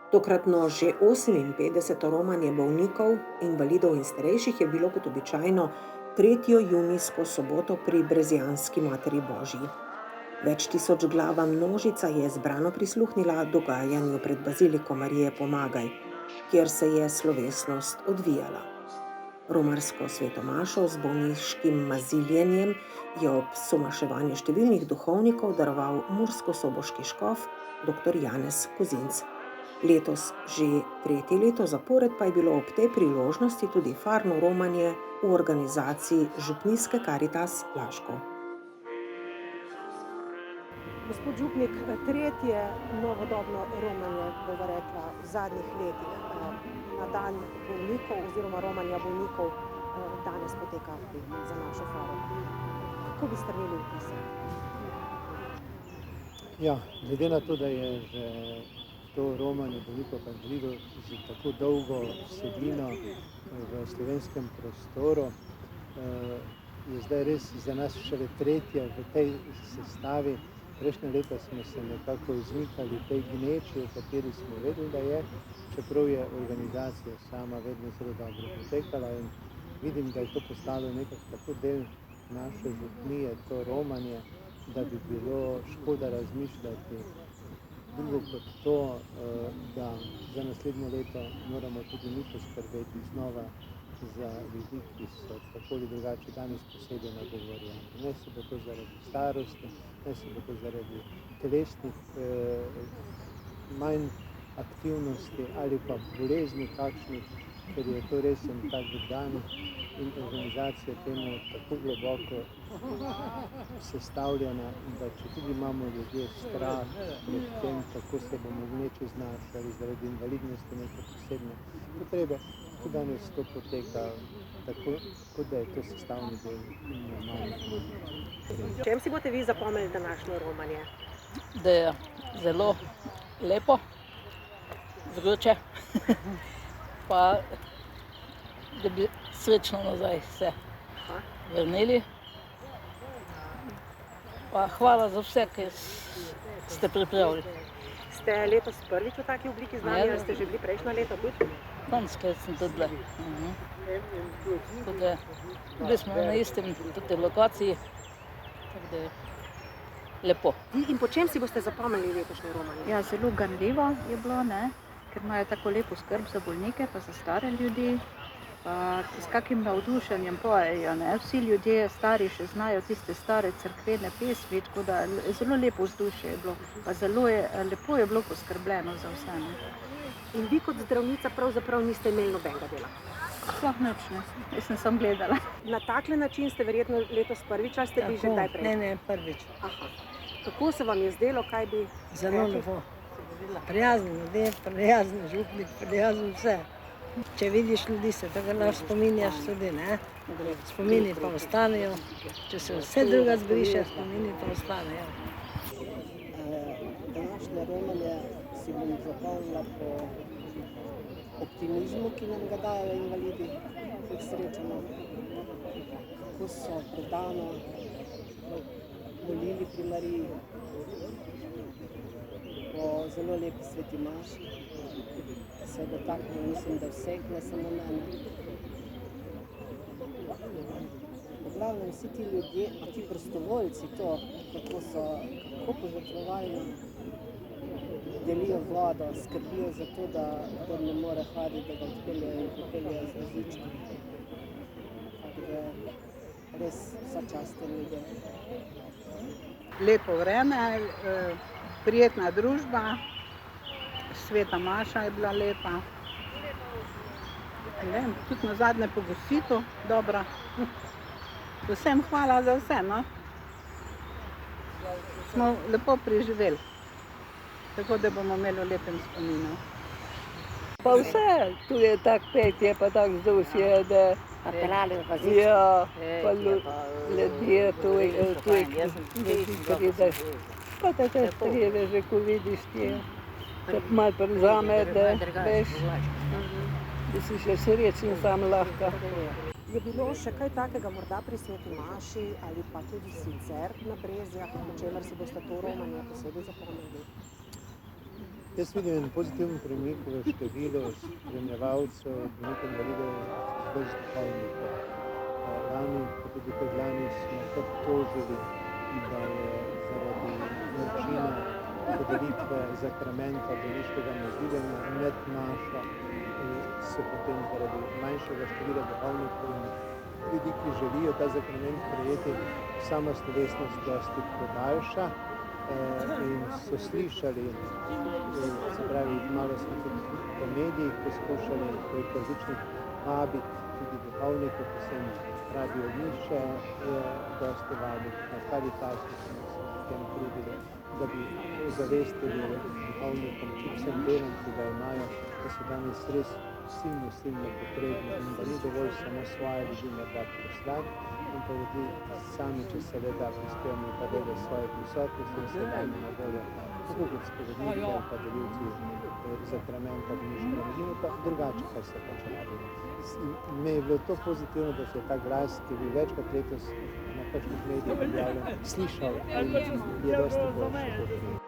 Tokratno že 58. romanje bolnikov, invalidov in starejših je bilo kot običajno 3. junijsko soboto pri Brezjanski Materi Božji. Več tisoč glava množica je zbrano prisluhnila dogajanju pred Baziliko Marije Pomagaj, kjer se je slovesnost odvijala. Romarsko sveto mašo z bolniškim maziljenjem je ob somaševanju številnih duhovnikov daroval murskosoboški škof dr. Janez Kozinc. Letos že 3. leto zapored pa je bilo ob tej priložnosti tudi farno romanje v organizaciji Župnijske Karitas Laško. Gospod župnik, 3. novodobno romanje, bova rekla, v zadnjih letih na dan bolnikov oziroma romanja bolnikov danes poteka za našo faro. Kako bi strnili vpise? Ja, glede na to, da je že to romanje bolnikov pa invalidov že tako dolgo vsebino v slovenskem prostoru, je zdaj res za nas šele 3. v tej sestavi. Prejšnja leta smo se nekako izmikali tej gneči, o kateri smo vedeli, da je, čeprav je organizacija sama vedno zelo dobro potekala in vidim, da je to postalo nekako tako del naše župnije, to romanje, da bi bilo škoda razmišljati. Drugo kot to, da za naslednje leto moramo tudi mi poskrbeti znova za ljudi, ki so tako ali drugače danes posebej nagovorjeni. Ne se bo to zaradi starosti, ne se bo to zaradi telesnih manj aktivnosti ali pa bolezni kakšnih, ker je to res en tak dan in organizacija temu tako globoko sestavljena, da če tudi imamo ljudje strah pred tem, kako se bomo vneče znašali zaradi invalidnosti neke posebne potrebe, tudi danes to poteka tako, kot da je to sestavni del normalnih. Čem si boste vi zapomnili današnje romanje? Da je zelo lepo, vroče, pa da bi srečno nazaj se vrnili. Pa hvala za vse, ki ste pripravili. Ste letos prvič v taki obliki z nami, ali ste že bili prejšnja leta tudi? Danskrat sem tudi bila. Tako da bili smo na istem tudi lokaciji, tako da je lepo. In po čem si boste zapomnili letošnje romanje? Ja, zelo ganljivo je bilo, ne? Ker imajo tako lepo skrb za bolnike pa za stare ljudi. Pa s kakim navdušenjem pojejo, ne? Vsi ljudje stari še znajo tiste stare cerkvene pesmi, tako da zelo lepo vzdušje je bilo. Pa lepo je bilo poskrbljeno za vse. In vi kot zdravnica pravzaprav niste imeli nobenega dela? Sploh nič ne, jaz sem samo gledala. Na takle način ste verjetno letos prvič, ali ste bili že kdaj prej? Ne, prvič. Aha. Kako se vam je zdelo, kaj bi Zelo lepo. Prijazen ljudje, prijazen župnik, prijazen vse. Če vidiš ljudi, se tega lahko spominjaš tudi, ne? Spomini pa ostanejo. Če se vse druga zbriše, spomini pa ostanejo. Današnje romanje si bom zapomnila po optimizmu, ki nam ga dajo invalidi, ki jih srečamo. Kako so predano molili pri Mariji, po zelo lepi sveti maši. Se dotaknilo, mislim, da vseh, ne samo mene. V glavnem vsi ti ljudje, a ti prostovoljci to, kako požrtvovalno delijo vodo, skrbijo za to, da kdor ne more hoditi, da ga odpeljejo in popeljejo z vozičkom. Tako da res vsa čast tem ljudem. Lepo vreme, prijetna družba. Sveta maša je bila lepa. Tudi na zadnje pogostitev, dobra. Vsem hvala za vse, no. Smo lepo preživeli, tako da bomo imeli v lepem spominu. Pa vse, tu je tak petje, pa tak vzdušje, da... Pa pelali v vozičku. Ja, pa ljudje, tu je, vidiš. Pa tako strije, že ko vidiš ti. Te malo prevzame, da veš, da si še srečen sam lahko. Je bilo še kaj takega morda pri sveti maši ali pa tudi sicer na Brezjah, po čemer si boste to romanje posebej zapomnili? Jaz vidim en pozitiven premik v številu spremljevalcev, bolnikov invalidov z vrst duhovnikov. Lani, pa tudi predlani, smo kar tožili, da je zaradi načina podelitve zakramenta bolniškega neživljenja med našo se potem zaradi manjšega števila duhovnikov in ljudi, ki želijo ta zakrament prejeti, sama slovesnost dosti podaljša. In so slišali, se pravi, malo smo tudi po medijih poskušali preko različnih vabiti tudi duhovnike, ki se jim radi omišče, dosti vabiti. Na Karitasu smo se v tem trudili, da bi ozavestili duhovnikom kljub vsem delom, ki ga imajo, da so danes res silno potrebni in da ni dovolj samo svoje ljudi morda poslati, ampak tudi sami, če se le da, prispevamo ta del svoje prisotnosti in se dajmo na voljo, tako kot spovedniki ali pa delivci zakramenta bolniškega neživljenja, drugače pa se pač rabimo. Me je bilo to pozitivno, da se je ta glas, ki je bil večkrat letos na kakšnih medijih objavljen, slišal in je dosti boljši.